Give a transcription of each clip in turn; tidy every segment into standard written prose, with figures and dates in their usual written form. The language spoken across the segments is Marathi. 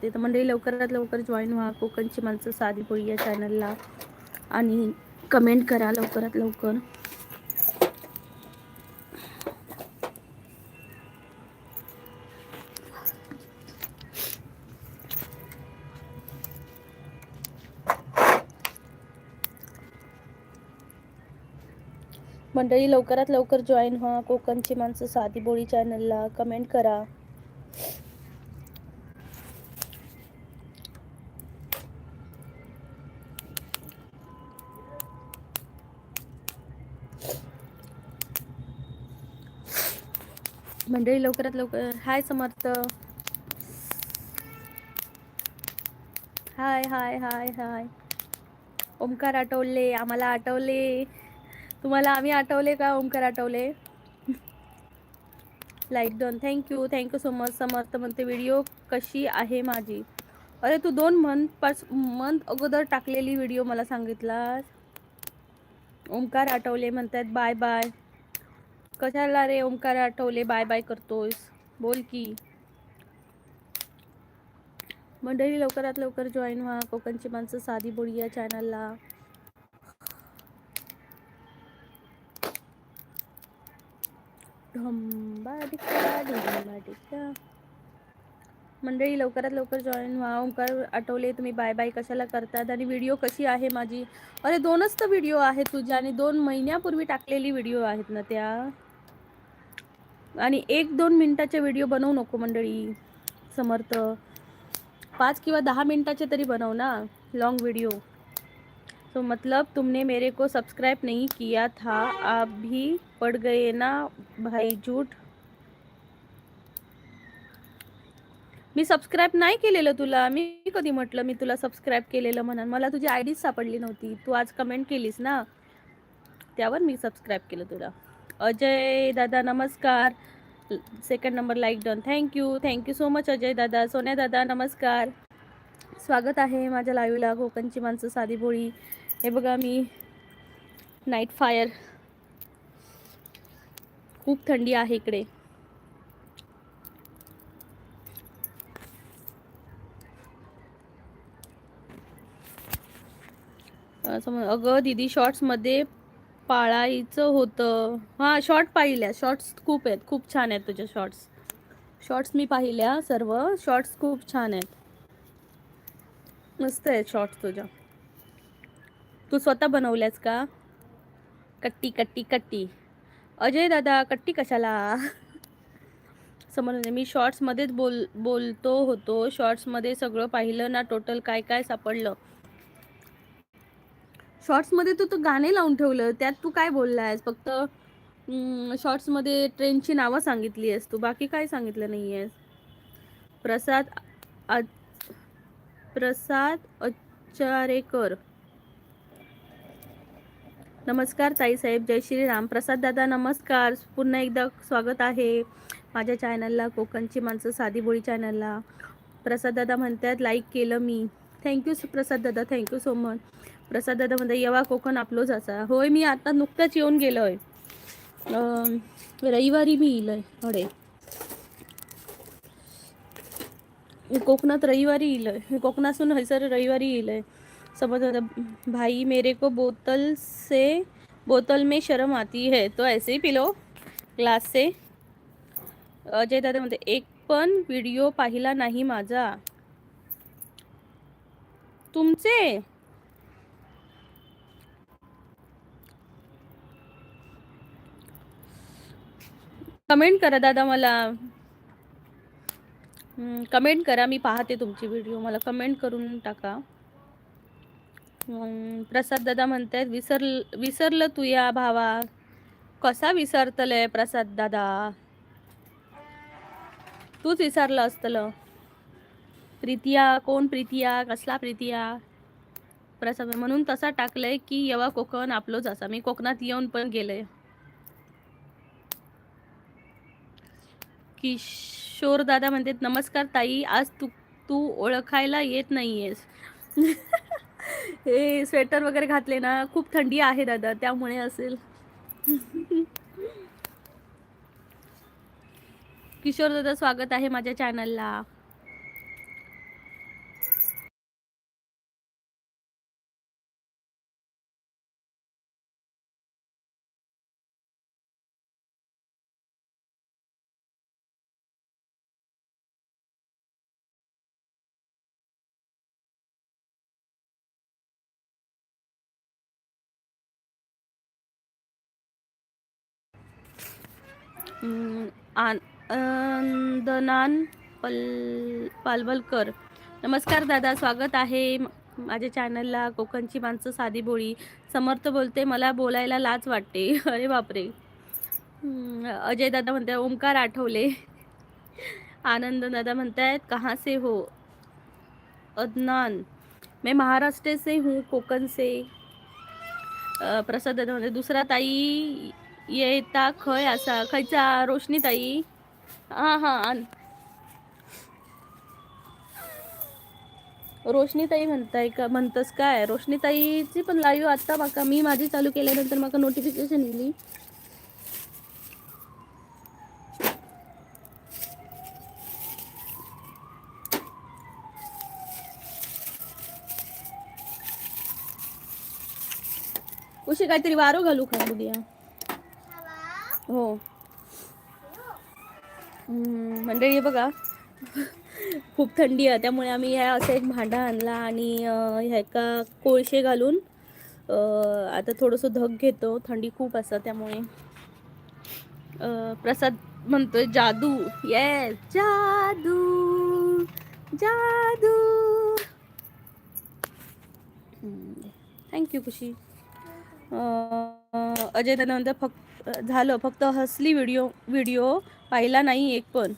ते तर मंडळी लवकरात लवकर जॉईन व्हा कोकणची माणसं साधी पोळी या चॅनलला आणि कमेंट करा लवकरात लवकर. मंडळी लवकरात लवकर जॉईन व्हा कोकणची माणसं साधी बोळी चॅनलला कमेंट करा. मंडळी लवकरात लवकर. हाय समर्थ. हाय हाय हाय हाय. ओमकार आठवले, आम्हाला आठवले. तुम्हाला आम्ही आठवले का ओमकार आठवले? Like done. Thank you so much. Samarth म्हणते व्हिडिओ कशी आहे माझी. अरे तू 2 मंथ अगोदर टाकलेली व्हिडिओ मला सांगितलास. ओमकार आठवले म्हणतात बाय बाय. कशाला रे ओमकार आठवले बाय बाय करतोयस, बोल की. मंडळी लवकरात लवकर जॉईन व्हा कोकणची माणसं साधी बोळी या चॅनलला. मंडळी लवकरात लवकर जॉईन व्हा. ओंकार आठवले तुम्ही बाय बाय कशाला करतात आणि व्हिडिओ कशी आहे माझी. अरे 2च तर व्हिडिओ आहेत तुझ्या आणि 2 महिन्यापूर्वी टाकलेली व्हिडिओ आहेत ना त्या. आणि 1-2 मिनिटाचे व्हिडिओ बनवू नको मंडळी. समर्थ 5 किंवा 10 मिनिटाचे तरी बनव ना लॉन्ग वीडियो. तो मतलब तुमने मेरे को सब्सक्राइब नहीं किया था, आप भी पड़ गए ना भाई झूठ. मी सबस्क्राईब नाही केलेलं तुला. मी कधी म्हटलं मी तुला सबस्क्राईब केलेलं म्हणून. मला तुझी आयडी सापडली नव्हती. तू आज कमेंट केलीस ना त्यावर मी सबस्क्राईब केलं तुला. अजय दादा नमस्कार. 2nd number like done. Thank you so much Ajay दादा. सोन्या दादा नमस्कार. स्वागत आहे माझ्या लाईव्हला कोकणची माणसं साधी भोळी. हे बघा मी नाईट फायर. खूप थंडी आहे इकडे. अगं दीदी शॉर्ट्समध्ये पाळायचं होतं. हां शॉर्ट पाहिल्या. शॉर्ट्स खूप आहेत. खूप छान आहेत तुझ्या शॉर्ट्स. शॉर्ट्स मी पाहिल्या सर्व. शॉर्ट्स खूप छान आहेत. मस्त आहेत शॉर्ट्स तुझ्या. तू स्वतः बनवल्यास का? कट्टी कट्टी कट्टी. अजय दादा कट्टी कशाला? समोर मी शॉर्ट्समध्येच बोलतो होतो. शॉर्ट्समध्ये सगळं पाहिलं ना टोटल काय काय सापडलं. शॉर्ट्समध्ये तू गाणे लावून ठेवलं. त्यात तू काय बोललायस? फक्त शॉर्ट्समध्ये ट्रेनची नावं सांगितली आहेस तू. बाकी काय सांगितलं नाही आहेस. प्रसाद अच्चारेकर नमस्कार ताईसाहेब. जय श्रीराम. प्रसाद दादा नमस्कार. पुन्हा एकदा स्वागत आहे माझ्या चॅनलला कोकणची माणसं साधी बोळी चॅनलला. प्रसाद दादा म्हणतात लाईक केलं मी. थँक्यू प्रसाद दादा. Thank you so much. प्रसाद दादा म्हणतात येवा कोकण आपलोच असा. होय मी आता नुकतंच येऊन गेलोय. रविवारी मी येलोय. थोडे कोकणात रविवारी येलोय. कोकणातून हयसर रविवारी येलोय. समझ भाई मेरे को बोतल में शर्म आती है तो ऐसे ही पिलो ग्लास से. अजय दादा म्हणते एक पण व्हिडिओ पाहिला नाही माझा. तुमचे कमेंट करा दादा. मला कमेंट करा. मी पाहते तुमची व्हिडिओ. मला कमेंट करून टाका. प्रसाद दादा म्हणतात विसरलं तू या भावा. कसा विसरतलय प्रसाद दादा. तूच विसरलं असतलं. प्रीतिया कोण? प्रीतिया कसला प्रीतिया? प्रसाद म्हणून तसा टाकलंय की येवा कोकण आपलोच असा. मी कोकणात येऊन पण गेले. किशोर दादा म्हणतात नमस्कार ताई. आज तू ओळखायला येत नाहीयेस. हे स्वेटर वगैरे घातले ना. खूप थंडी आहे दादा त्यामुळे असेल. किशोर दादा स्वागत आहे माझ्या चॅनलला. आनंदनान पालवलकर. नमस्कार दादा, स्वागत आहे माझ्या चॅनलला. कोकणची माणसं साधी बोळी. समर्थ बोलते, मला बोलायला लाज वाटते. अरे बापरे. अजय दादा म्हणते ओमकार आठवले. आनंद दादा म्हणतायत कहाँ से हो. अदनान, मैं महाराष्ट्र से हूँ, कोकण से. प्रसाद दादा म्हणते दुसरा ताई येता खय असा. खयचा? रोशनी ताई. हां हां, रोशनी ताई म्हणताय का? म्हणतस काय? रोशनी ताईची पण लाईव्ह आता माका मी माझी चालू केल्यानंतर माका नोटिफिकेशन येली. उशी काहीतरी वारो घालू खा उद्या. हो मंडळी बघा, खूप थंडी आहे त्यामुळे आम्ही ह्या असं एक भांडा आणला आणि ह्या का कोळशे घालून आता थोडंसं धग घेतो. थंडी खूप असं त्यामुळे. प्रसाद म्हणतोय जादू. येस, जादू जादू. थँक्यू खुशी. अजय दादा म्हणतात फक्त झालं, फक्त हसली. व्हिडिओ पाहिला नाही एक पण.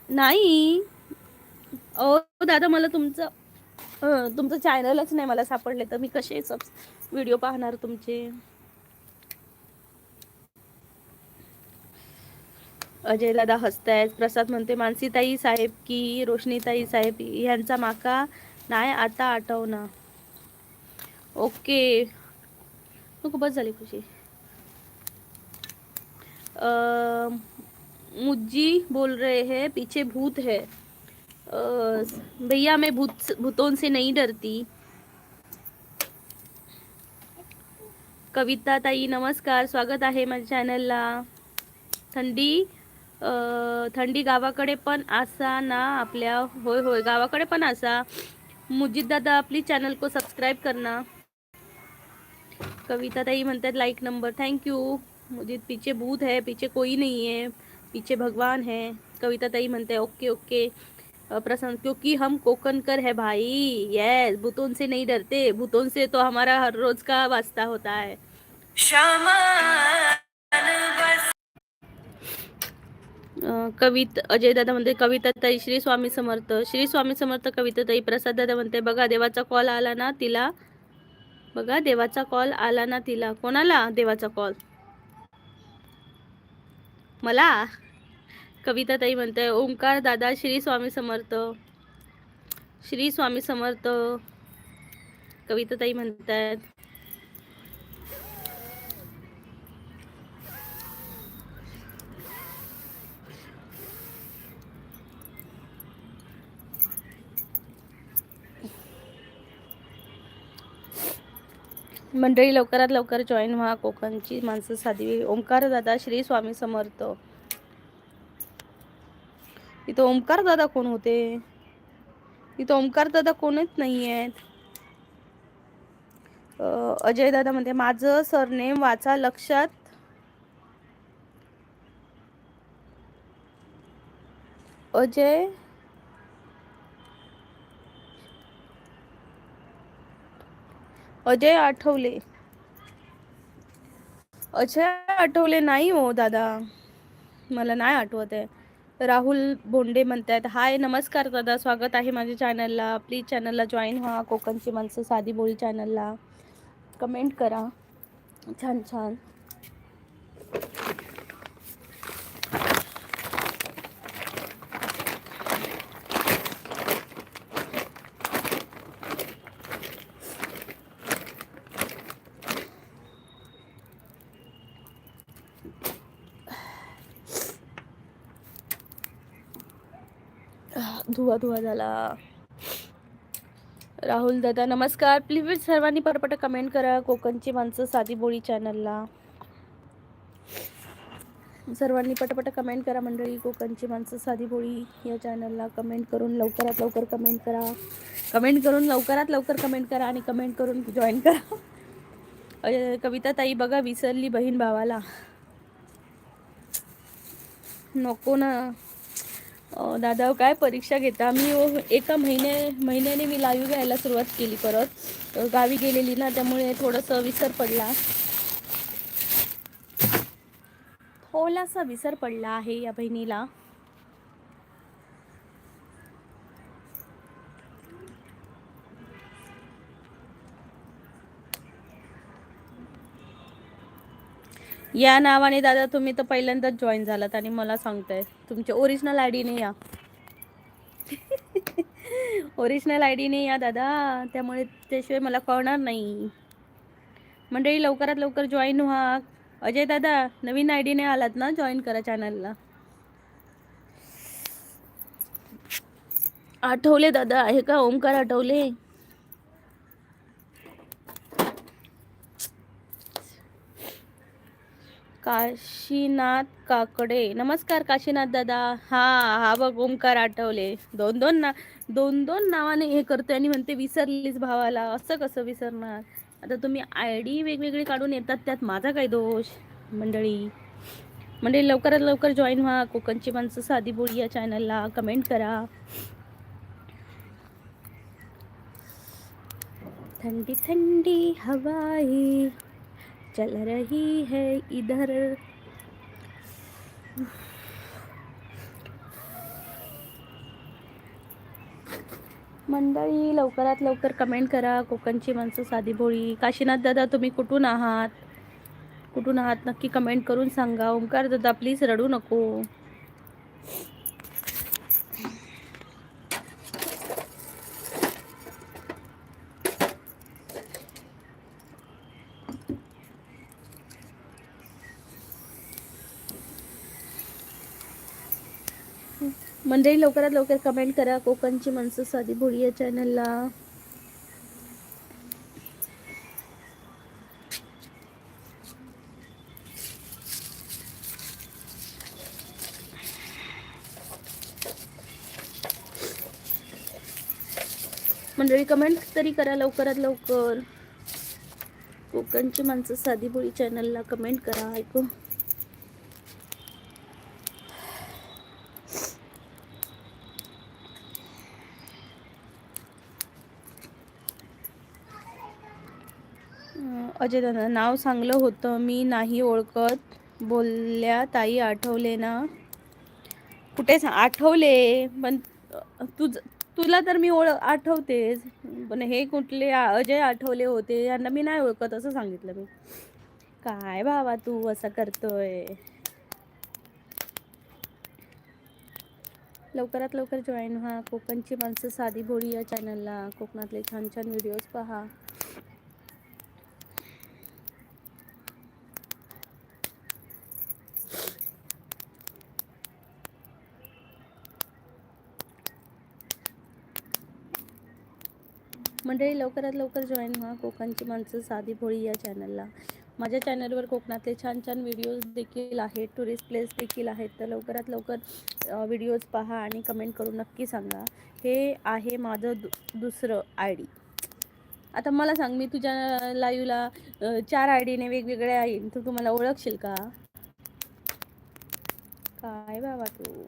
नाही दादा, मला तुमचं चॅनलच नाही मला सापडले, तर मी कसे व्हिडिओ पाहणार तुमचे. अजय दादा हसतायत. प्रसाद म्हणते मानसीताई साहेब की रोशनीताई साहेब यांचा माका नाही आता आठवना. ओके, नको बस झाली खुशी. मुज्जी बोल रहे हैं पीछे भूत है. भैया मैं भूतों से नहीं डरती. कविता ताई नमस्कार, स्वागत आहे माझ्या चॅनलला. थंडी गावाकडे पण असा ना आपल्या. होय होय, गावाकडे पण असा. मुजीद दादा प्लीज चॅनल को सब्सक्राइब करना. कविता ताई म्हणतात लाइक नंबर. थँक्यू. मुजीद पीछे भूत है, पीछे कोई नहीं है, पीछे भगवान है. कविता ताई म्हणते ओके ओके. प्रसन्न क्योंकि हम कोकणकर है भाई. यस, भूतों से नहीं डरते. भूतों से तो हमारा हर रोज का वास्ता होता है. अजय दादा म्हणते कविता ताई श्री स्वामी समर्थ. श्री स्वामी समर्थ कविता ताई. प्रसाद दादा म्हणते बघा देवाचा कॉल आला ना तिला. बघा देवाचा कॉल आला ना तिला. कोणाला देवाचा कॉल? मला. कविता ताई म्हणते ओंकार दादा श्री स्वामी समर्थ. श्री स्वामी समर्थ. कविता ताई म्हणतात मंडळी लवकरात लवकर जॉईन व्हा. कोकणची माणसं साधी. ओंकार दादा श्री स्वामी समर्थ. इथं ओंकार दादा कोण होते? इथं ओंकार दादा कोणच नाही आहेत. अजय दादा म्हणते माझं सरनेम वाचा लक्षात. अजय आठवले. अजय आठवले नाही हो दादा, मला नाही आठवत आहे. राहुल बोंडे म्हणतात हाय नमस्कार दादा, स्वागत आहे माझ्या चॅनलला. प्लीज चॅनलला जॉईन व्हा. कोकणची माणसं साधी बोळी चॅनलला कमेंट करा छान छान. धुवा झाला. राहुल दादा नमस्कार. प्लीज सर्वांनी पटपट कमेंट करा कोकणची माणसं साधी बोळी चॅनलला. सर्वांनी पटपट कमेंट करा मंडळी. कोकणची माणसं साधी बोळी या चॅनलला कमेंट करून लवकरात लवकर कमेंट करा. कमेंट करून लवकरात लवकर कमेंट करा आणि कमेंट करून जॉईन करा. कविता ताई बघा विसरली बहीण भावाला. नको ना. दादा काय परीक्षा घेता मी. एका महिन्याने मी लाईव्ह घ्यायला सुरुवात केली परत. गावी गेलेली ना, त्यामुळे थोडंसं विसर पडला. थोडासा विसर पडला आहे या बहिणीला. या नावाने दादा तुम्ही तर पहिल्यांदाच जॉईन झालात आणि मला सांगताय. तुमच्या ओरिजिनल आय डीने या. ओरिजिनल आय डीने या दादा, त्यामुळे त्याशिवाय मला कळणार नाही. मंडळी लवकरात लवकर जॉईन व्हा. अजय दादा नवीन आय डीने आलात ना, जॉईन करा चॅनलला. आठवले दादा आहे का? ओमकार आठवले. काशीनाथ काकडे, नमस्कार काशीनाथ दादा. हा बघ ओमकार आठवले. दोन दोन नावाने हे करतोय आणि म्हणते विसरलीच भावाला. असं कसं विसरणार? आता तुम्ही आय डी वेगवेगळी काढून येतात, त्यात माझा काय दोष? मंडळी लवकरात लवकर जॉईन व्हा. कोकणची माणसं साधी बोली या चॅनलला कमेंट करा. ठंडी ठंडी हवाएं चल रही है इधर. मंडळी लवकरात लवकर कमेंट करा. कोकणची माणसं साधी भोळी. काशीनाथ दादा तुम्ही कुठून आहात? नक्की कमेंट करून सांगा. ओंकार दादा प्लीज रडू नको. मंडळी लवकरात लवकर कमेंट करा. कोकणची माणसं साधी भोळी या चॅनलला. मंडळी कमेंट तरी करा लवकरात लवकर. कोकणची माणसं साधी भोळी चॅनलला कमेंट करा. ऐकू अजय दादा नाव चांगलं होतं, मी नाही ओळखत बोलल्या ताई. आठवले ना? कुठे आठवले? पण तुला तर मी आठवतेच, पण हे कुठले अजय आठवले होते, यांना मी नाही ओळखत असं सांगितलं मी. काय भावा तू असं करतोय? लवकरात लवकर जॉईन व्हा. कोकणची माणसं साधी भोळी या चॅनलला. कोकणातले छान छान व्हिडिओज पहा. मंडळी लवकरात लवकर जॉईन व्हा. कोकणची माणसं साधी भोळी या चॅनलला. माझ्या चॅनलवर कोकणातले छान छान व्हिडिओज देखील आहेत, टुरिस्ट प्लेस देखील आहेत. तर लवकरात लवकर व्हिडिओज पहा आणि कमेंट करून नक्की सांगा. हे आहे माझं दुसरं आय डी. आता मला सांग, मी तुझ्या लाईव्हला 4 आय डीने वेगवेगळ्या येईन, तर तू मला ओळखशील का? काय बाबा तू?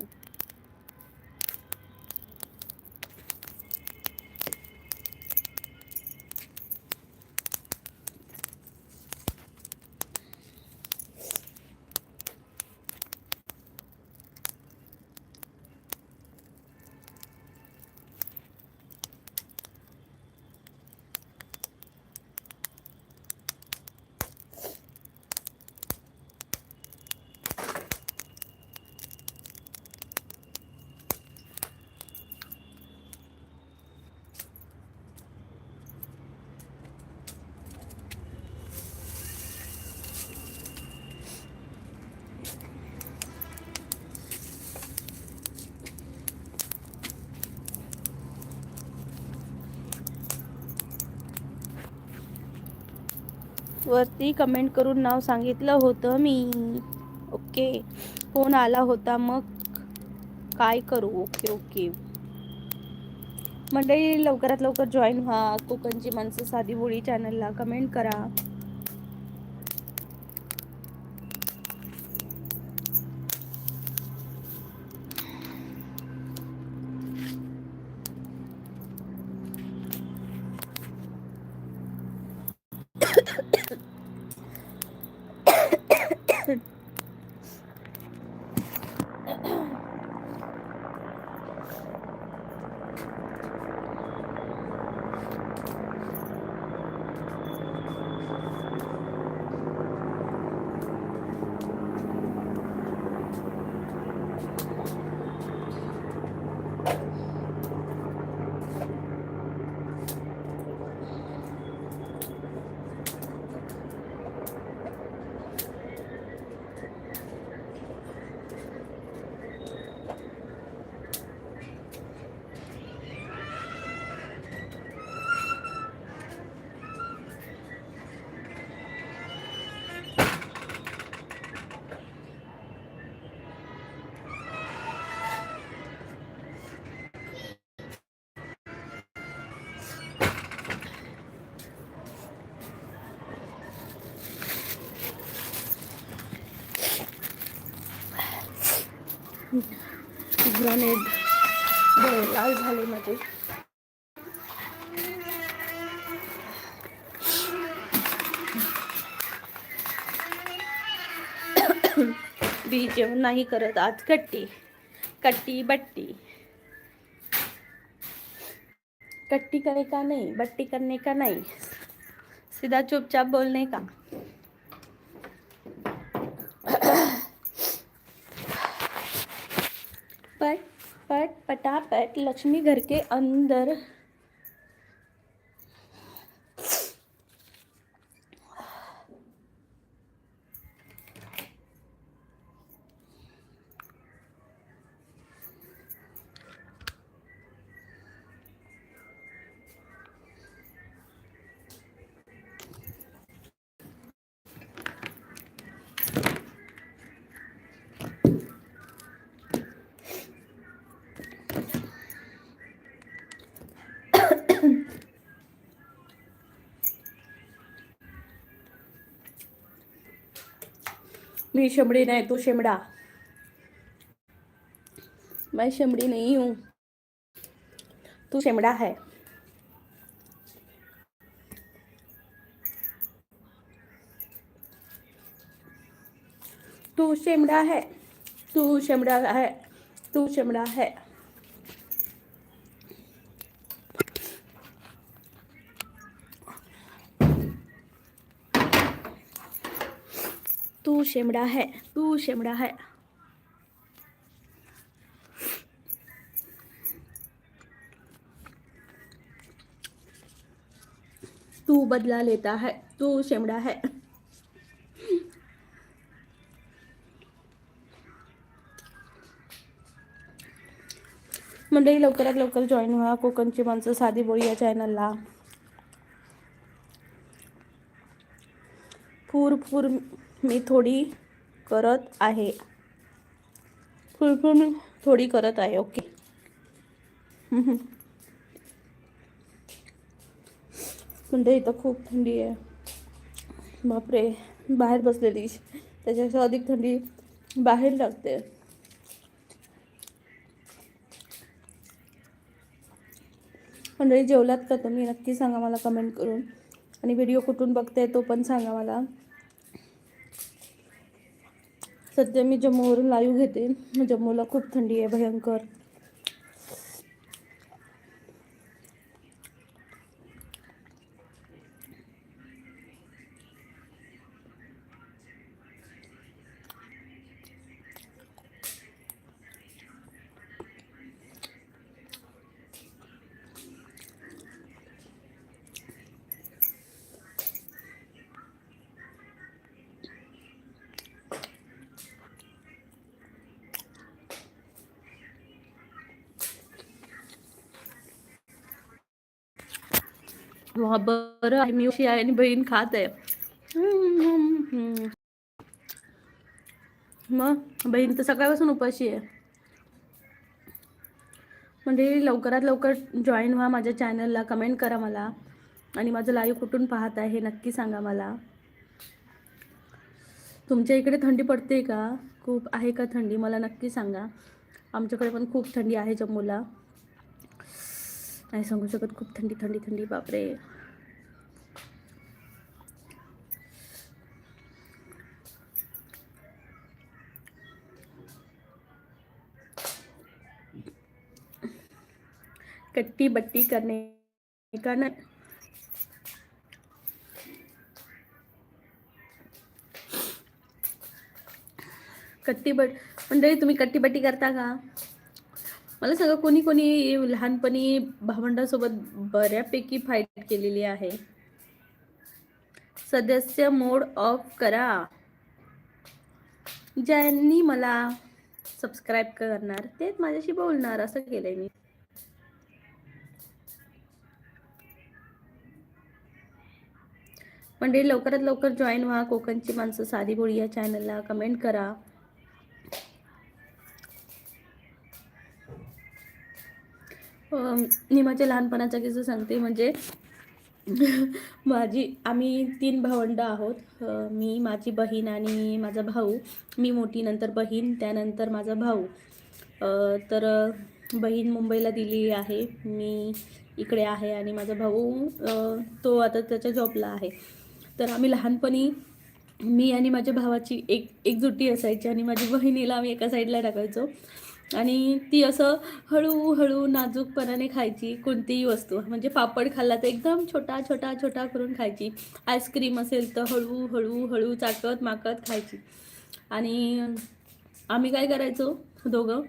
वरती कमेंट करून नाव सांगितलं होतं मी. ओके. फोन आला होता, मग काय करू? ओके. मंडळी लवकरात लवकर जॉईन व्हा. कोकणची माणसं साधी भोळी चॅनलला कमेंट करा. ग्रेनेड लाल झाले माझे. बी जेवण नाही करत आज. कट्टी कट्टी बट्टी. कट्टी करने का नहीं, बट्टी करने का नहीं, सीधा चुपचाप बोलने का. पट पट पटापट लक्ष्मी घर के अंदर. मैं शेमड़ी नहीं, तू शेमड़ा. मैं शेमड़ी नहीं हूँ, तू शेमड़ा है. तू शेमड़ा है, तू शेमड़ा है, तू शेमड़ा है. तू शेमड़ा है, तू शेमड़ा है. तू बदला लेता है, तू शेमड़ा है. मंडळी लवकरात लवकर जॉईन व्हा कोकणची माणसं साधी बोली या चॅनलला. फुरफुर मी थोडी करत आहे. फुरफुर मी थोडी करत आहे. ओके. म्हणजे इथं खूप थंडी आहे. बापरे, बाहेर बसलेली त्याच्यापेक्षा अधिक थंडी बाहेर लागते. मंडळी जेवलात का तुम्ही? नक्की सांगा मला कमेंट करून. आणि व्हिडिओ कुठून बघताय तो पण सांगा मला. सध्या मी जम्मूवरून लाईव्ह घेते. जम्मूला खूप थंडी आहे, भयंकर. वा बरं आहे, मी उशी आहे आणि बहीण खात आहे. मग बहीण तर सकाळपासून उपाशी आहे. म्हणजे लवकरात लवकर जॉईन व्हा माझ्या चॅनलला. कमेंट करा मला. आणि माझं लाईव्ह कुठून पाहत आहे हे नक्की सांगा मला. तुमच्या इकडे थंडी पडते का? खूप आहे का थंडी? मला नक्की सांगा. आमच्याकडे पण खूप थंडी आहे जम्मूला. नाही सांगू शकत. खूप थंडी थंडी थंडी. बापरे. कट्टी बट्टी करने का ना मंडळी तुम्ही कट्टी बट्टी करता का? मला सगळं कोणी कोणी लहानपणी भावंडासोबत बऱ्यापैकी फाईट केलेली आहे. सदस्य मोड ऑफ करा. ज्यांनी मला सबस्क्राईब करणार तेच माझ्याशी बोलणार, असं केलंय मी. म्हणजे लवकरात लवकर जॉईन व्हा. कोकणची माणसं साधी बोळी या चॅनलला कमेंट करा. मी माझ्या लहानपणाचा किस्सा सांगते. म्हणजे आम्ही 3 भावंडं आहोत. मी, माझी बहीण आणि माझा भाऊ. मी मोठी, नंतर बहीण, त्यानंतर माझा भाऊ. तर बहीण मुंबईला दिली आहे, मी इकडे आहे आणि माझा भाऊ तो आता त्याच्या जॉबला आहे. तर आम्ही लहानपणी मी आणि माझ्या भावाची एकजुटी असायची आणि माझी बहिणीला आम्ही एका साईडला टाकायचो आणि ती असं हळूहळू नाजूकपणाने खायची कोणतीही वस्तू. म्हणजे पापड खाल्ला तर एकदम छोटा छोटा छोटा करून खायची. आईस्क्रीम असेल तर हळू हळू चाकत माकत खायची. आणि आम्ही काय करायचो दोघं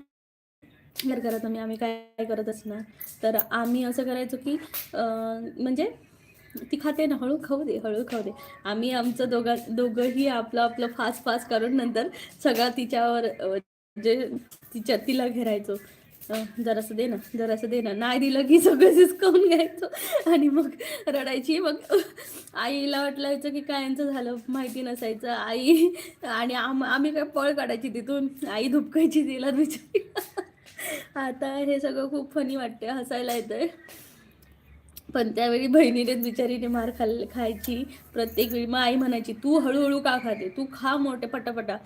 घरात आम्ही काय करत असणार, तर आम्ही असं करायचो की म्हणजे ती खाते ना, हळू खाऊ दे. आम्ही आमचं दोघंही आपलं फास्ट करून नंतर सगळं तिच्यावर जे तिला घेरायचो. जरासं दे ना, नाही दिलं की सगळं हिसकावून घ्यायचो आणि मग रडायची. मग आईला वाटलायचं की काय यांचं झालं माहिती नसायचं. आई आणि आम्ही काय पळ काढायची तिथून, आई धुपकायची तिला बिचारी. आता हे सगळं खूप फनी वाटते, हसायला येतंय. पण त्यावेळी बहिणीनेच बिचारीने मार खायची प्रत्येक वेळी. मग आई म्हणायची तू हळूहळू का खाते, तू खा मोठे पटापटा.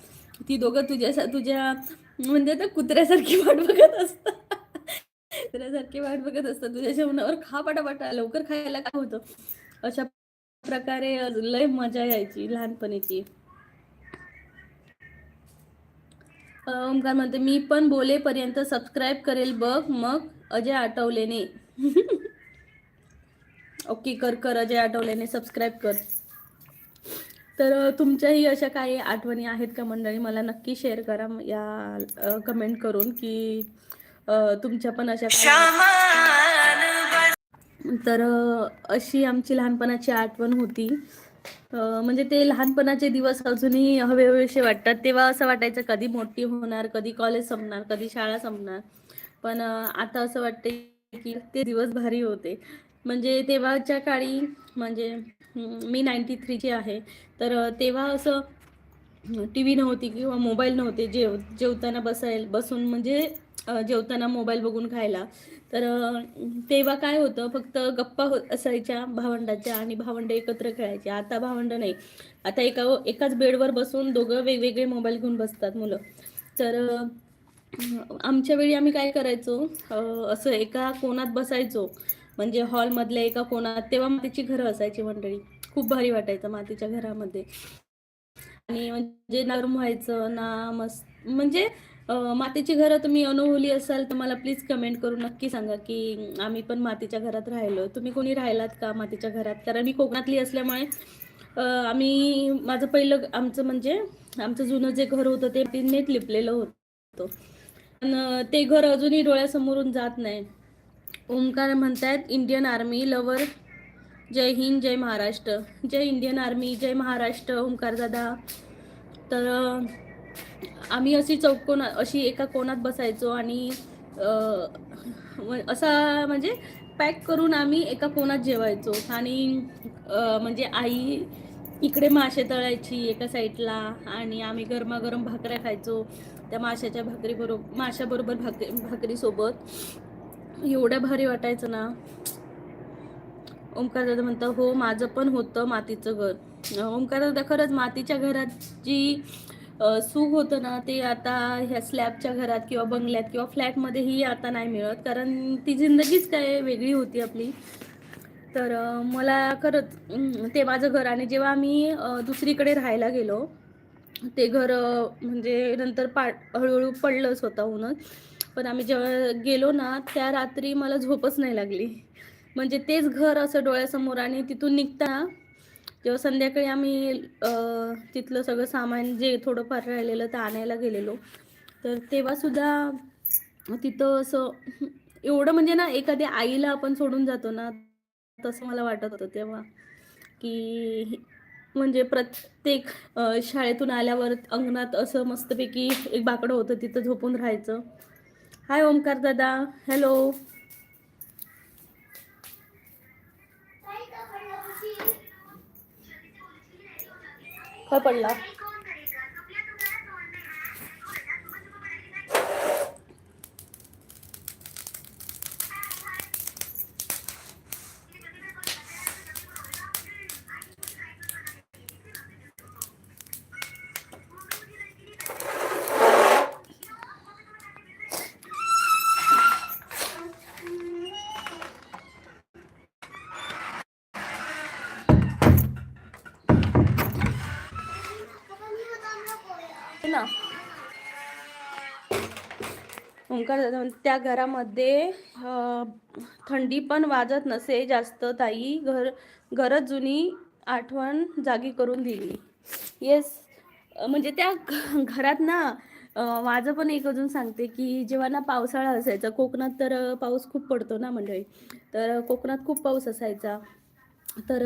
ती दोघं तुझ्या म्हणजे आता कुत्र्यासारखी वाट बघत असतात. तुझ्या जेवणावर, खा पटापटा, लवकर खायला काय होतं. अशा प्रकारे लय मजा यायची लहानपणीची. ओमकार म्हणते मी पण बोलेपर्यंत सबस्क्राईब करेल बघ मग. अजय आठवलेने. ओके, कर अजय आठवलेने सबस्क्राईब कर. तर तुमच्याही अशा काही आठवणी आहेत का मंडळी, मला नक्की शेअर करा या कमेंट करून की तुमच्या पण अशा तर अशी आमची लहानपणाची आठवण होती. म्हणजे ते लहानपणाचे दिवस अजूनही हवेहवेसे वाटतात. तेव्हा असं वाटायचं कधी मोठी होणार, कधी कॉलेज संपणार, कधी शाळा संपणार. पण आता असं वाटते की ते दिवस भारी होते. म्हणजे तेव्हाच्या काळी, म्हणजे मी 93ची आहे. तर तेव्हा असं टी व्ही नव्हती किंवा मोबाईल नव्हते. जेवताना बसून म्हणजे जेवताना मोबाईल बघून खायला. तर तेव्हा काय होतं, फक्त गप्पा असायच्या भावंडाच्या आणि भावंड एकत्र खेळायचे. आता भावंड नाही, आता एकाच बेडवर बसून दोघं वेगवेगळे मोबाईल घेऊन बसतात मुलं. तर आमच्या वेळी आम्ही काय करायचो, असं एका कोणात बसायचो. म्हणजे हॉलमधल्या एका कोणात. तेव्हा मातीची घरं असायची मंडळी, खूप भारी वाटायचं मातीच्या घरामध्ये. आणि म्हणजे नरम व्हायचं ना मस्त. म्हणजे मातीची घरं तुम्ही अनुभवली असाल तर मला प्लीज कमेंट करून नक्की सांगा की आम्ही पण मातीच्या घरात राहिलो. तुम्ही कोणी राहिलात का मातीच्या घरात? कारण मी कोकणातली असल्यामुळे माझं पहिलं आमचं जुनं जे घर होतं ते टीनेच लिपलेलं होतं. पण ते घर अजूनही डोळ्यासमोरून जात नाही. ओमकार म्हणतात इंडियन आर्मी लवर, जय हिंद जय महाराष्ट्र. जय इंडियन आर्मी, जय महाराष्ट्र ओमकार दादा. तर आम्ही अशी एका कोणात बसायचो आणि असा म्हणजे पॅक करून आम्ही एका कोणात जेवायचो. आणि म्हणजे आई इकडे मासे तळायची एका साईडला आणि आम्ही गरमागरम भाकऱ्या खायचो त्या माशाबरोबर भाकरीसोबत. एवढ्या भारी वाटायचं ना. ओमकार दादा म्हणता हो माझं पण होतं मातीचं घर. ओमकार दादा खरंच मातीच्या घरात जी सुख होतं ना, ते आता ह्या स्लॅबच्या घरात किंवा बंगल्यात किंवा फ्लॅटमध्येही आता नाही मिळत. कारण ती जिंदगीच काय वेगळी होती आपली. तर मला खरंच ते माझं घर. आणि जेव्हा आम्ही दुसरीकडे राहायला गेलो ते घर म्हणजे नंतर हळूहळू पडलं स्वतःहूनच. पण आम्ही जेव्हा गेलो ना त्या रात्री मला झोपच नाही लागली. म्हणजे तेच घर असं डोळ्यासमोर आणि तिथून निघताना जेव्हा संध्याकाळी आम्ही तिथलं सगळं सामान जे थोडंफार राहिलेलं ते आणायला गेलेलो, तर तेव्हासुद्धा तिथं असं एवढं म्हणजे ना एखाद्या आईला आपण सोडून जातो ना, तसं मला वाटत होतं तेव्हा, की म्हणजे प्रत्येक शाळेतून आल्यावर अंगणात असं मस्तपैकी एक बाकडं होतं, तिथं झोपून राहायचं. हाय ओमकार दादा, हॅलो. काय पडला? ना ओंकार दादा त्या घरामध्ये थंडी पण वाजत नसे जास्त ताई, घरच जुनी आठवण जागी करून दिली. येस, म्हणजे त्या घरात ना माझं पण एक अजून सांगते की जेव्हा ना पावसाळा असायचा कोकणात, तर पाऊस खूप पडतो ना मंडळी, तर कोकणात खूप पाऊस असायचा. तर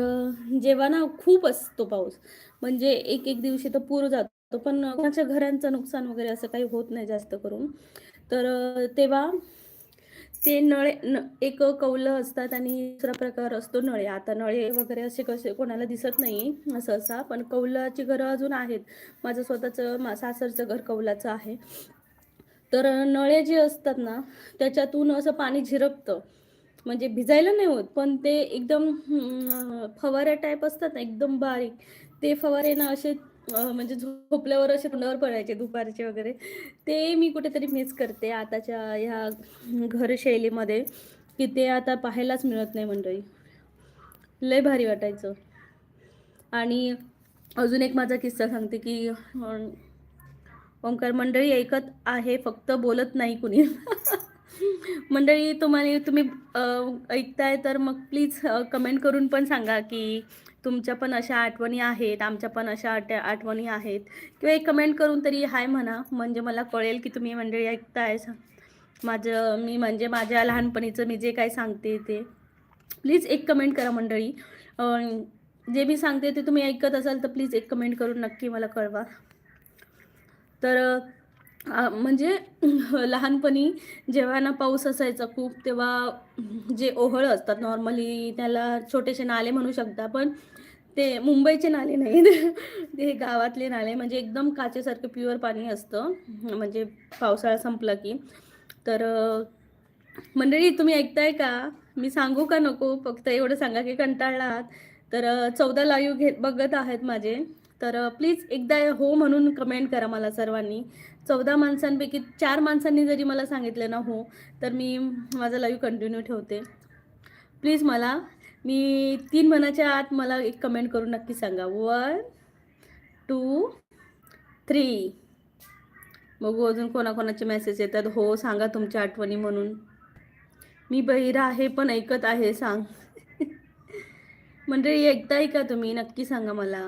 जेव्हा ना खूप असतो पाऊस, म्हणजे एक एक दिवशी तर पूर जातो, पण कोणाच्या घरांचं नुकसान वगैरे असं काही होत नाही जास्त करून. तर तेव्हा ते नळे एक कौलं असतात आणि दुसरा प्रकार असतो नळे. आता नळे वगैरे असे कसे कोणाला दिसत नाही सहसा, पण कौलाची घरं अजून आहेत. माझं स्वतःचं सासरचं घर कौलाचं आहे. तर नळे जे असतात ना त्याच्यातून असं पाणी झिरपतं, म्हणजे भिजायला नाही होत, पण ते एकदम फवाऱ्या टाईप असतात ना एकदम बारीक, ते फवारे ना असे म्हणजे झोपल्यावर असे तोंडावर पडायचे दुपारचे वगैरे. ते मी कुठेतरी मिस करते आताच्या ह्या घरशैलीमध्ये, की ते आता पाहायलाच मिळत नाही मंडळी. लय भारी वाटायचं. आणि अजून एक माझा किस्सा सांगते की ओंकार मंडळी ऐकत आहे, फक्त बोलत नाही कुणी. मंडळी तुम्ही ऐकताय तर मग प्लीज कमेंट करून पण सांगा की तुमच्या पण अशा आठवणी आहेत, आमच्या पण अशा आठवणी आहेत, किंवा एक कमेंट करून तरी हाय म्हणा, म्हणजे मला कळेल की तुम्ही मंडळी ऐकताय मी म्हणजे माझ्या लहानपणीचं मी जे काय सांगते ते. प्लीज एक कमेंट करा मंडळी. जे मी सांगते ते तुम्ही ऐकत असाल तर प्लीज एक कमेंट करून नक्की मला कळवा. तर म्हणजे लहानपणी जेव्हा ना पाऊस असायचा खूप, तेव्हा जे ओहळ असतात नॉर्मली त्याला छोटेसे नाले म्हणू शकता, पण ते मुंबईचे नाले नाही. ते गावातले नाले, म्हणजे एकदम काचेसारखं प्युअर पाणी असतं, म्हणजे पावसाळा संपला की. तर मंडळी तुम्ही ऐकताय का? मी सांगू का नको? फक्त एवढं सांगा की कंटाळला आहात. तर 14 लाईव्ह बघत आहेत माझे, तर प्लीज एकदा हो म्हणून कमेंट करा मला सर्वांनी. 14 माणसांपैकी 4 माणसांनी जरी मला सांगितलं ना हो, तर मी माझा लाईव्ह कंटिन्यू ठेवते. प्लीज मी 3 म्हणायच्या आत मला एक कमेंट करून नक्की सांगा. 1 2 3. बघू अजून कोणाकोणाचे मेसेज येतात. हो सांगा तुमच्या आठवणी म्हणून. मी बहिरा आहे पण ऐकत आहे सांग. मंडळी ऐकताय का तुम्ही? नक्की सांगा मला.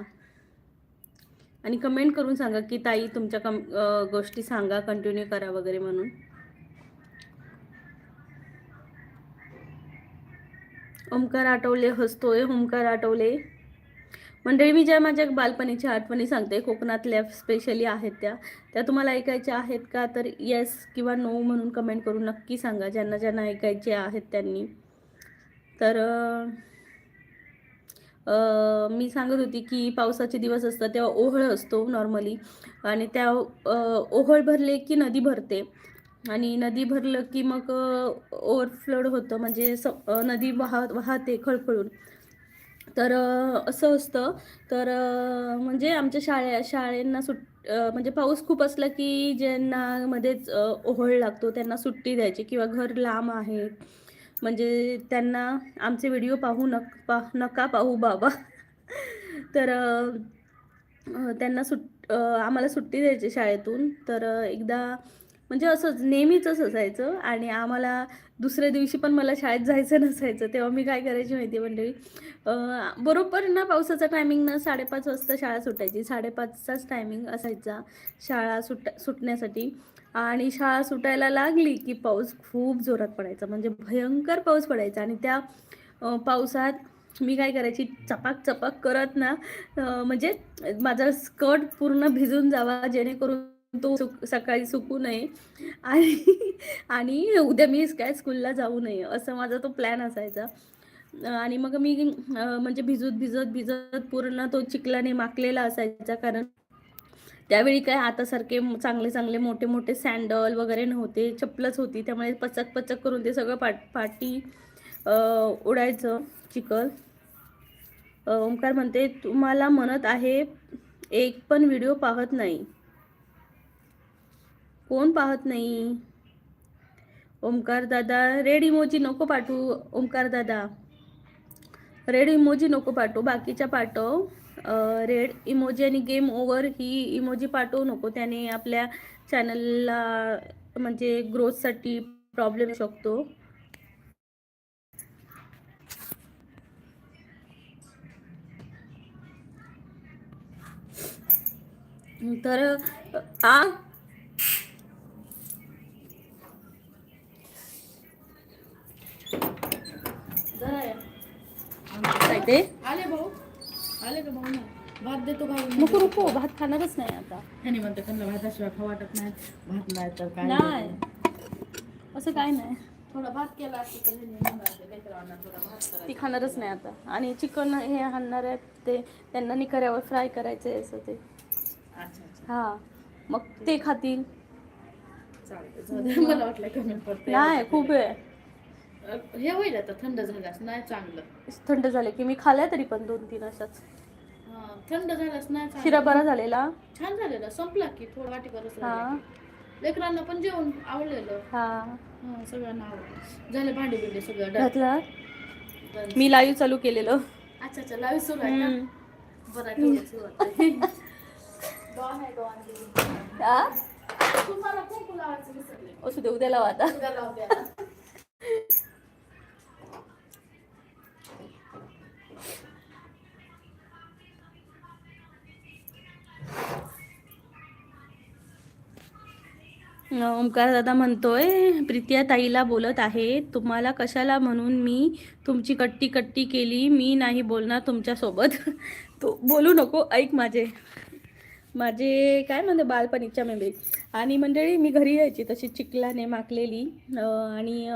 आणि कमेंट करून सांगा की ताई तुमच्या गोष्टी सांगा, कंटिन्यू करा वगैरे म्हणून. ओमकार आठवले हसतोय. ओमकार आठवले. मंडळी मी ज्या माझ्या बालपणीच्या आठवणी सांगते कोकणातल्या स्पेशली आहेत त्या तुम्हाला ऐकायच्या आहेत का? तर येस किंवा नो म्हणून कमेंट करून नक्की सांगा, ज्यांना ज्यांना ऐकायचे आहेत त्यांनी. तर मी सांगत होती की पावसाचे दिवस असतात तेव्हा ओहळ असतो नॉर्मली, आणि त्या ओहळ भरले की नदी भरते, आणि नदी भरलं की मग ओव्हरफ्लोड होतं, म्हणजे नदी वाहते खळखळून. तर असं असतं. तर म्हणजे आमच्या शाळेंना म्हणजे पाऊस खूप असला की ज्यांना मध्येच ओहळ लागतो त्यांना सुट्टी द्यायची, किंवा घर लांब आहे म्हणजे त्यांना आमचे व्हिडिओ नका पाहू बाबा. तर त्यांना आम्हाला सुट्टी द्यायची शाळेतून. तर एकदा म्हणजे असंच नेहमीच असायचं. आणि आम्हाला दुसऱ्या दिवशी पण मला शाळेत जायचं नसायचं. तेव्हा मी काय करायची माहिती आहे मंडळी, बरोबर ना पावसाचा टायमिंग ना 5:30 वाजता शाळा सुटायची. 5:30चाच टायमिंग असायचा शाळा सुटण्यासाठी. आणि शाळा सुटायला लागली की पाऊस खूप जोरात पडायचा, म्हणजे भयंकर पाऊस पडायचा. आणि त्या पावसात मी काय करायची, चपाक चपाक करत ना, म्हणजे माझा स्कर्ट पूर्ण भिजून जावा, जेणेकरून तो सकाळी सुकू नये आणि आणि उद्या मी काय स्कूलला जाऊ नये, असं माझा तो प्लॅन असायचा. आणि मग मी म्हणजे भिजत भिजत भिजत पूर्ण तो चिखलाने माखलेला असायचा. कारण त्यावेळी काय आतासारखे चांगले चांगले मोठे मोठे सँडल वगैरे नव्हते, चप्पलच होती. त्यामुळे पचक पचक करून ते सगळं पाठी उडायचं चिखल. ओंकार म्हणते तुम्हाला म्हणत आहे, एक पण व्हिडिओ पाहत नाही. कोण पाहत नाही? ओंकार दादा रेड इमोजी नको पाठवू. ओंकार दादा रेड इमोजी नको पाठवू, बाकीच्या पाठव. रेड इमोजी आणि गेम ओव्हर ही इमोजी पाठवू नको, त्याने आपल्या चॅनलला म्हणजे ग्रोथसाठी प्रॉब्लेम येऊ शकतो. तर काय ते आले भाऊ, आले का भाऊ? ना भात देतो भाऊ. नको नको, भात खाणारच नाही आता. ह्याने म्हणते त्यांना भाताशिवाय खाऊ वाटत नाही, भात नाही तर काय नाही असं काय नाही, थोडा भात केला असतो तर ह्याने म्हणणार ते थोडा भात करायचा. ती खाणारच नाही आता. आणि चिकन हे आणणार आहेत ते, त्यांना निकऱ्यावर फ्राय करायचं आहे असं ते. अच्छा हा, मग ते खातील. चालतं मला वाटलं कमी पडते. नाही खूप आहे. हे होईल आता थंड झाल्यास नाही चांगलं. थंड झाले की मी खाल्ल्या तरी पण 2-3 अशाच. थंड झाल्यास नाही शिरा बरा झालेला, छान झालेला. संपला की थोडं वाटीभरच हा राहिला. लेकरांना पण जेवण आवडलेलं. हा सगळ्यांना आवडलं. झाले भांडी बिंडी सगळं घातला. मी लाईव्ह चालू केलेलं. अच्छा लाईव्ह सुरू आहे का? बरं आहे, तेवढं सुरू आहे. डॉन आहे डॉन. तुम्हाला कुंकू लावायचं विसरले. असू दे, उद्या लावा आता. उद्या लावते. ओंकार दादा म्हणतोय प्रीतिया ताईला बोलत आहे, तुम्हाला कशाला म्हणून मी तुमची कट्टी कट्टी केली. मी नाही बोलणार तुमच्यासोबत. तो बोलू नको, ऐक माझे काय म्हणते बालपणीच्या मेमरी. आणि मंडळी मी घरी यायची तशी चिखलाने माखलेली. आणि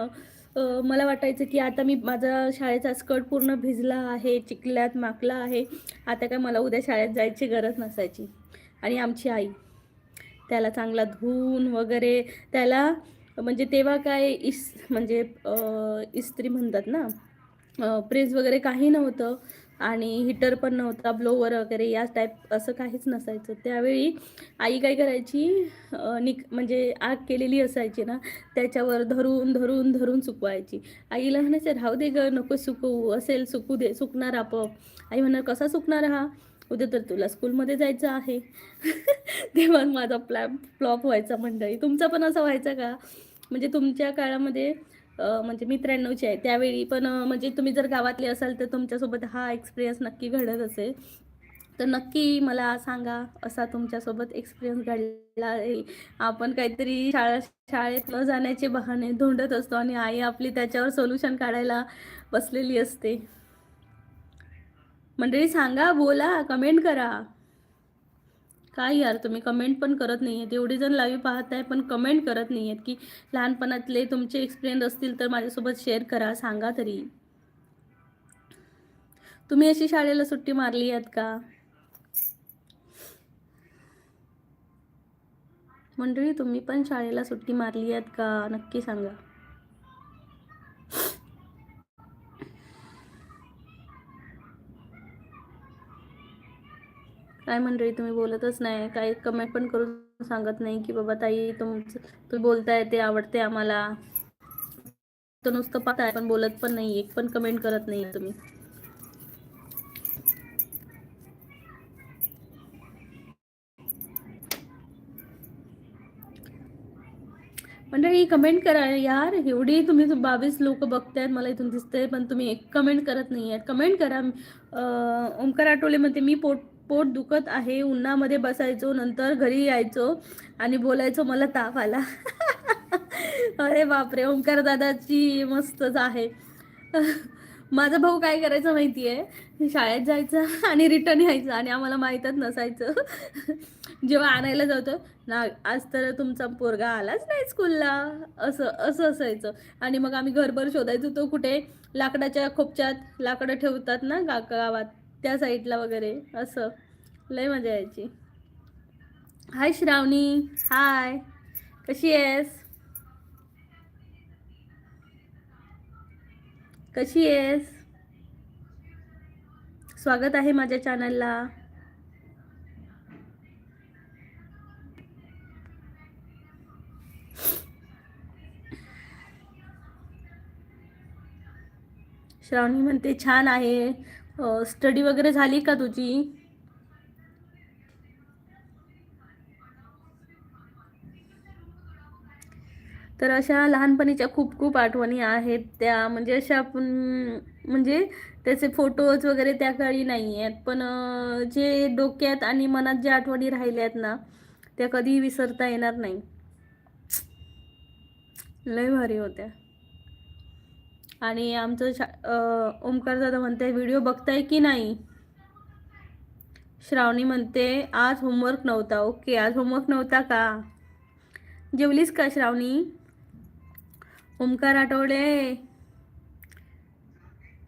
मला वाटायचं की आता मी माझा शाळेचा स्कर्ट पूर्ण भिजला आहे, चिखल्यात माखला आहे, आता काय मला उद्या शाळेत जायची गरज नसायची. आणि आमची आई त्याला चांगला धुवून वगैरे त्याला, म्हणजे तेव्हा काय म्हणजे इस्त्री म्हणतात ना, प्रेस वगैरे काही नव्हतं. आणि हीटर पण नव्हता, ब्लोवर वगैरे या टाईप असं काहीच नसायचं. त्यावेळी आई काय करायची, म्हणजे आग केलेली असायची ना, त्याच्यावर धरून धरून धरून सुकवायची. आईला म्हणायचं राहू दे ग, नको सुकवू, असेल सुकू दे, सुकणार आपोआप. आई म्हणणार कसा सुकणार हा, उद्या तर तुला स्कूलमध्ये जायचं आहे. तेव्हा माझा फ्लॉप व्हायचा मंडळी. तुमचा पण असं व्हायचं का? म्हणजे तुमच्या काळामध्ये म्हणजे मी 93ची आहे, त्यावेळी पण म्हणजे तुम्ही जर गावातले असाल तर तुमच्यासोबत हा एक्सपिरियन्स नक्की घडत असेल. तर नक्की मला सांगा, असा तुमच्यासोबत एक्सपिरियन्स घडला आहे. आपण काहीतरी शाळेत न जाण्याचे बहाणे धोंडत असतो आणि आई आपली त्याच्यावर सोल्युशन काढायला बसलेली असते. मंडळी सांगा, बोला, कमेंट करा. काय यार तुम्ही कमेंट पण करत नाही आहेत. एवढे जण लाईव्ह पाहत आहे पण कमेंट करत नाही आहेत. की लहानपणातले तुमचे एक्सपिरियन्स असतील तर माझ्यासोबत शेअर करा, सांगा तरी. तुम्ही अशी शाळेला सुट्टी मारली आहेत का मंडळी? तुम्ही पण शाळेला सुट्टी मारली आहेत का, नक्की सांगा. काय मंडळी तुम्ही बोलतच नाही, काही कमेंट पण करून सांगत नाही की बाबा ताई तुम्ही बोलताय ते आवडते आम्हाला. तो नुसतं पाहताय पण बोलत पण नाही, एक पण कमेंट करत नाही तुम्ही. मंडळी कमेंट करा यार, एवढी तुम्ही 22 लोक बघतायत मला इथून दिसतंय, पण तुम्ही एक कमेंट करत नाही आहेत. कमेंट करा. ओमकार आठवले म्हणते मी पोट दुखत आहे, उन्हामध्ये बसायचो, नंतर घरी यायचो आणि बोलायचो मला ताप आला. अरे बापरे, ओमकार दादाची मस्तच आहे. माझा भाऊ काय करायचं माहितीये, शाळेत जायचं आणि रिटर्न यायचं आणि आम्हाला माहीतच नसायचं. जेव्हा आणायला जातो ना, आज तर तुमचा पोरगा आलाच नाही स्कूलला, असं असं असायचं. आणि मग आम्ही घरभर शोधायचो, तो कुठे लाकडाच्या खोपच्यात लाकडं ठेवतात ना गावात, त्या साईडला वगैरे, असं लय मजा यायची. हाय श्रावणी, हाय, कशी आहेस? कशी आहेस? स्वागत आहे माझ्या चॅनलला. श्रावणी म्हणते छान आहे. स्टडी वगैरे झाली का तुझी? तर अशा लहानपणीच्या खूप खूप आठवणी आहेत त्या, म्हणजे अशा आपण, म्हणजे त्याचे फोटोज वगैरे त्या काळी नाही आहेत, पण जे डोक्यात आणि मनात ज्या आठवणी राहिल्या आहेत ना, त्या कधीही विसरता येणार नाही. लय भारी होत्या. आणि आमचं ओमकार दादा म्हणते व्हिडिओ बघताय की नाही? श्रावणी म्हणते आज होमवर्क नव्हता. ओके, आज होमवर्क नव्हता का? जेवलीस का श्रावणी? ओमकार आठवले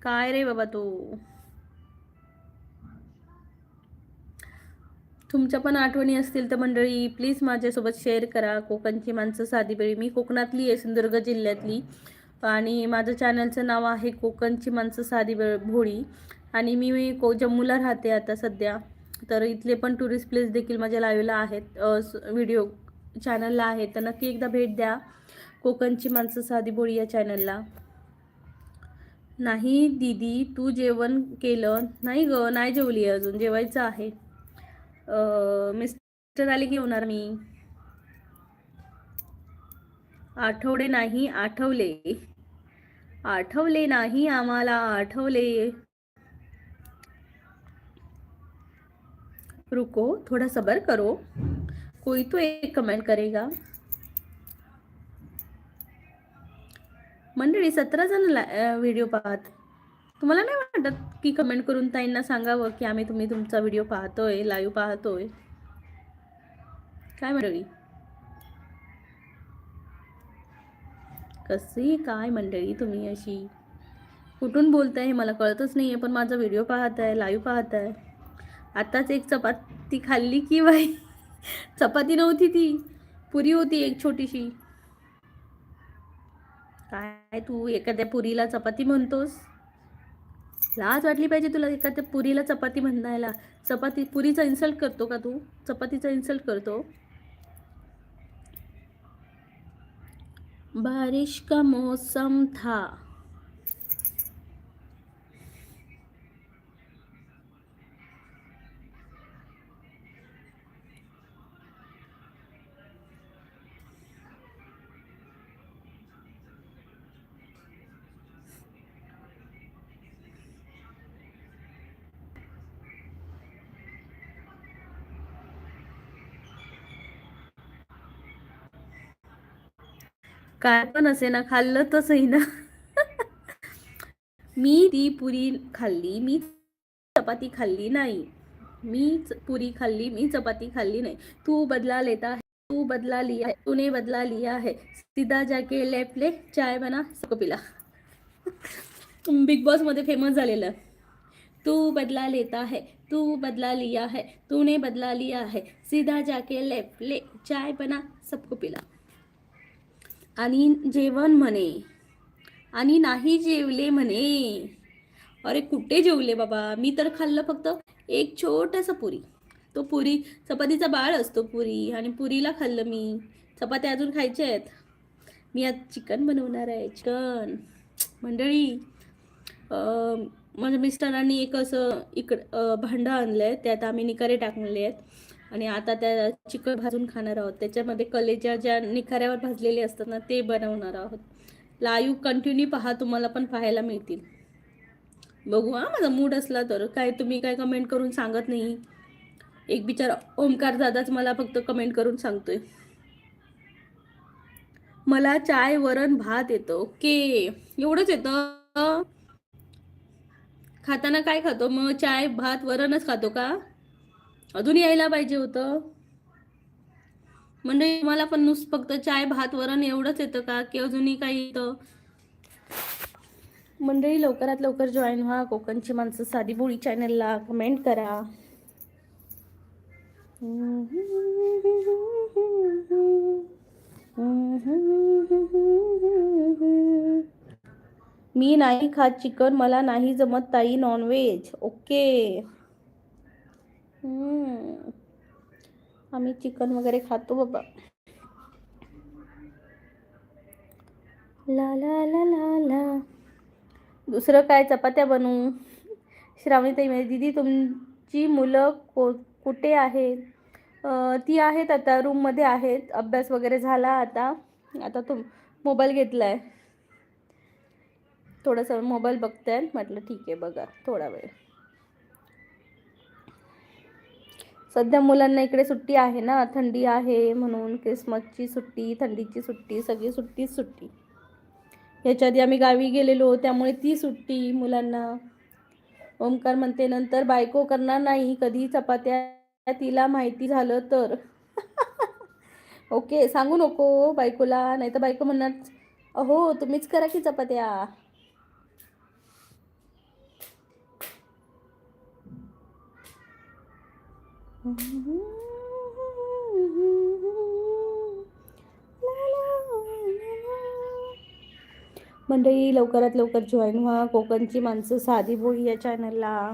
काय रे बाबा तू? तुमच्या पण आठवणी असतील तर मंडळी प्लीज माझ्यासोबत शेअर करा. कोकणची माणसं साधी बेळी, मी कोकणातली आहे, सिंधुदुर्ग जिल्ह्यातली, आणि माझं चॅनलचं नाव आहे कोकणची माणसं साधी भोळी. आणि मी जम्मूला राहते आता सध्या, तर इथले पण टुरिस्ट प्लेस देखील माझ्या लाईव्हला आहेत, व्हिडिओ चॅनलला आहेत, तर नक्की एकदा भेट द्या कोकणची माणसं साधी भोळी या चॅनलला. नाही दीदी, तू जेवण केलं? नाही ग, नाही जेवली अजून, जेवायचं आहे. मिस्टर आले की होणार मी. आठवडे नाही, आठवले. आठवले नाही आम्हाला, आठवले. रुको थोड़ा सबर करो, कोई तो एक कमेंट करेगा. मंडळी 17 जण व्हिडिओ पाहत. तुम्हाला नाही वाटत की कमेंट करून ताईंना सांगावं की तुम्ही तुमचा व्हिडिओ पाहतोय, लाईव्ह पाहतोय? काय मंडळी, कशी काय मंडळी तुम्ही अशी कुठून बोलताय हे मला कळतच नाहीये, पण माझा व्हिडिओ पाहताय, लाईव्ह पाहताय. आताच एक चपाती खाल्ली की बाई, चपाती नव्हती ती, पुरी होती एक छोटीशी. काय तू एखाद्या पुरीला चपाती म्हणतोस? लाज वाटली पाहिजे तुला एखाद्या पुरीला चपाती म्हणायला. चपाती, पुरीचा इन्सल्ट करतो का तू? चपातीचा इन्सल्ट करतो? बारिश का मौसम था. काय पण असे ना, खाल्लं तर सही ना. मी ती पुरी खाल्ली, मी चपाती खाल्ली नाही. मी पुरी खाल्ली, मी चपाती खाल्ली नाही. तू बदला लेता है, तू बदला लिया है, तूने बदला लिया है, सीधा जाके लेफ्ट ले, चाय बना सबको पिला. बिग बॉस मध्ये फेमस झालेलं. तू बदला लेता है, तू बदला लिया है, तूने बदला लिया है, सीधा जाके लेफ्ट ले, चाय बना सबको पिला. आणि जेवण म्हणे, आणि नाही जेवले म्हणे. अरे कुठे जेवले बाबा, मी तर खाल्लं फक्त एक छोटासा पुरी. तो पुरी, चपातीचा बाळ असतो पुरी, आणि पुरीला खाल्लं मी. चपात्या अजून खायच्या आहेत. मी आज चिकन बनवणार आहे, चिकन. मंडळी, माझ्या मिस्टरांनी एक असं भांडं आणलं आहे, त्यात आम्ही निकारे टाकलेले आहेत, आणि आता त्या चिकन भाजून खाणार आहोत. त्याच्यामध्ये कलेजा ज्या निखाऱ्यावर भाजलेले असतात ना ते बनवणार आहोत. लाईव्ह कंटिन्यू पहा, तुम्हाला पण पाहायला मिळतील. बघू हा, माझा मूड असला तर. काय तुम्ही काय कमेंट करून सांगत नाही. एक बिचारा ओमकार दादाच मला फक्त कमेंट करून सांगतोय, मला चाय वरण भात येतं. ओके, एवढंच येतं. खाताना काय खातो मग? चाय भात वरणच खातो का? अजून यायला पाहिजे होतं. म्हणजे मला पण नुसतं फक्त चाय भात वरण एवढंच येतं का, की अजूनही काही येतं? मंडळी लवकरात लवकर जॉईन व्हा कोकणची माणसं साधी बोळी चॅनलला. कमेंट करा. मी नाही खात चिकन, मला नाही जमत ताई नॉनव्हेज. ओके. आम्ही चिकन वगैरे खातो बाबा. ला ला ला ला ला. दुसरं काय चपात्या बनवू? श्रावणी ताई म्हणजे दीदी तुमची मुलं कुठे आहेत? ती आहेत आता रूममध्ये आहेत. अभ्यास वगैरे झाला आता. आता तो मोबाईल घेतलाय, थोडंसं मोबाईल बघताय. म्हटलं ठीक आहे बघा थोडा वेळ. सध्या मुलांना इकडे सुट्टी आहे ना, थंडी आहे म्हणून. क्रिसमसची सुट्टी, थंडीची सुट्टी, सगळी सुट्टीच सुट्टी. ह्याच्या आधी आम्ही गावी गेलेलो त्यामुळे ती सुट्टी मुलांना. ओमकार म्हणते नंतर बायको करणार नाही कधी चपात्या, तिला माहिती झालं तर. ओके, सांगू नको बायकोला, नाही तर बायको म्हणणार अहो तुम्हीच करा की चपात्या. मंडळी लवकरात लवकर जॉईन व्हा कोकणची माणसं साधी बोळी या चॅनलला.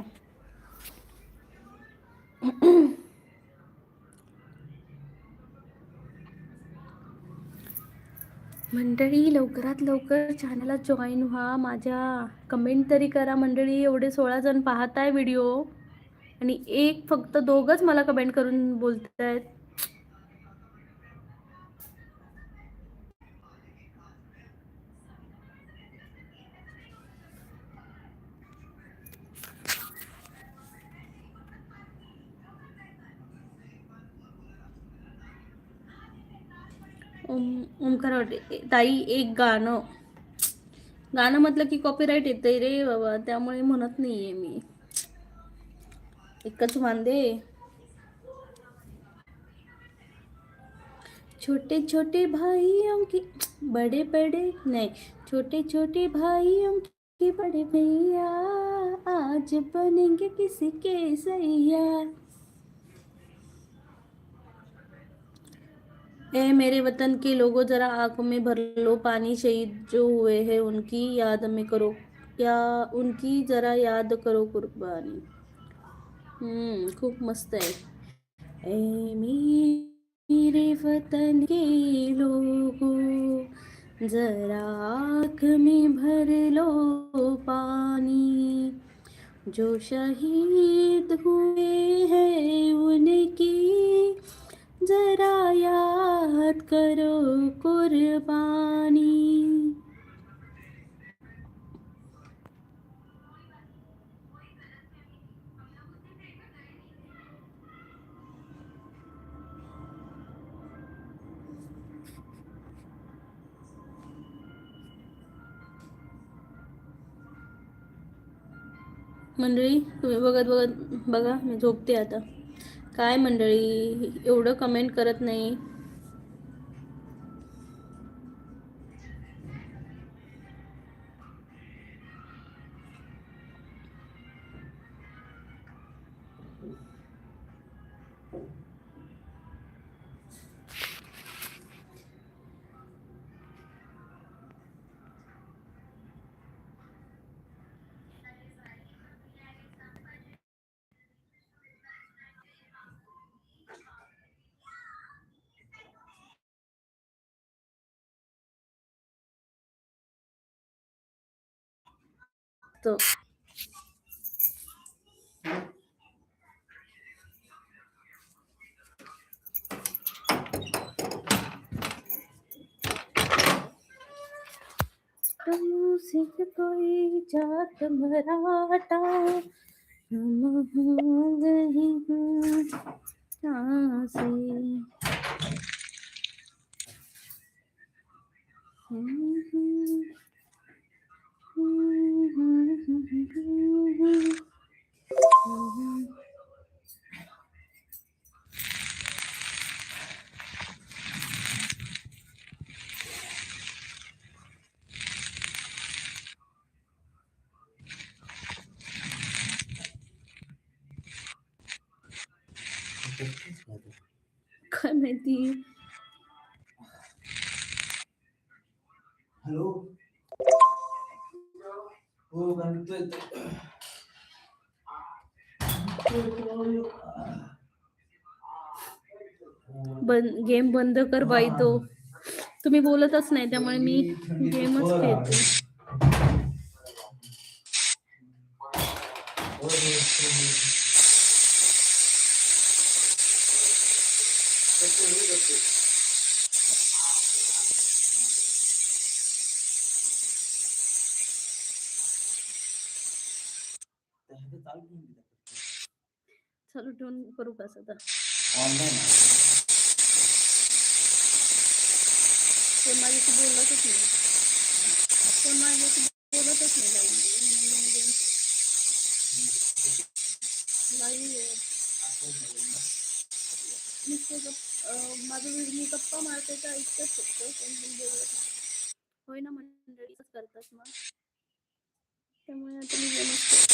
मंडळी लवकरात लवकर चॅनलला जॉईन व्हा. माझ्या कमेंट तरी करा मंडळी. एवढे 16 जण पाहताय व्हिडिओ आणि एक फक्त दोघंच मला कमेंट करून बोलतायत. ओमकार ताई एक गाणं म्हटलं की कॉपीराईट येतंय रे बाबा, त्यामुळे म्हणत नाहीये मी. एकच वांदे. छोटे छोटे भाइयों की बड़े बड़े नहीं, छोटे छोटे भाइयों की बड़े भैया आज बनेंगे किसी के सैया. ए मेरे वतन के लोगों जरा आंखों में भर लो पानी, शहीद जो हुए हैं उनकी याद में करो, या उनकी जरा याद करो कुर्बानी. खूप मस्त आहे. ए मेरे वतन के लोगों जरा आँख में भर लो पानी, जो शहीद हुए हैं उनकी जरा याद करो कुर्बानी. मंडळी तुम्ही बघत बघत बघा, मी झोपते आता. काय मंडळी एवढं कमेंट करत नाही. तो तुमसे कोई जात मराठा हम हो गए हैं यहाँ से काय माहिती. हॅलो हो गणित गेम बंद कर बाई. तो तुम्ही बोलतच नाही त्यामुळे मी गेमच खेळते. चालू ठेवून करू कसं तर ऑनलाईन कोण माझ्याशी बोलतच नाही. कोण माझ्याशी बोलतच नाही माझं मी गप्पा मारते तर ऐकतच फक्त कोण बोलत नाही. होय ना मंडळीच करतात मग त्यामुळे आता मी गेमच खेळते.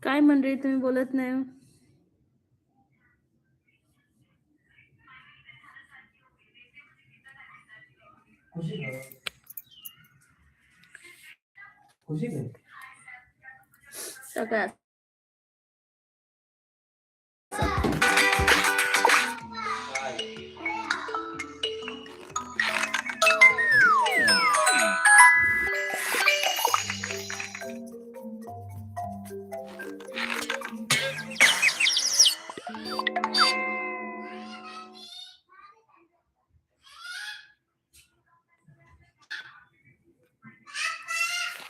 काय मंडळी तुम्ही बोलत नाही. खुशी कर सगळ्यात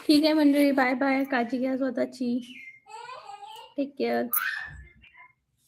ठीक आहे मंडळी. Bye bye. काळजी घ्या स्वतःची. Take care.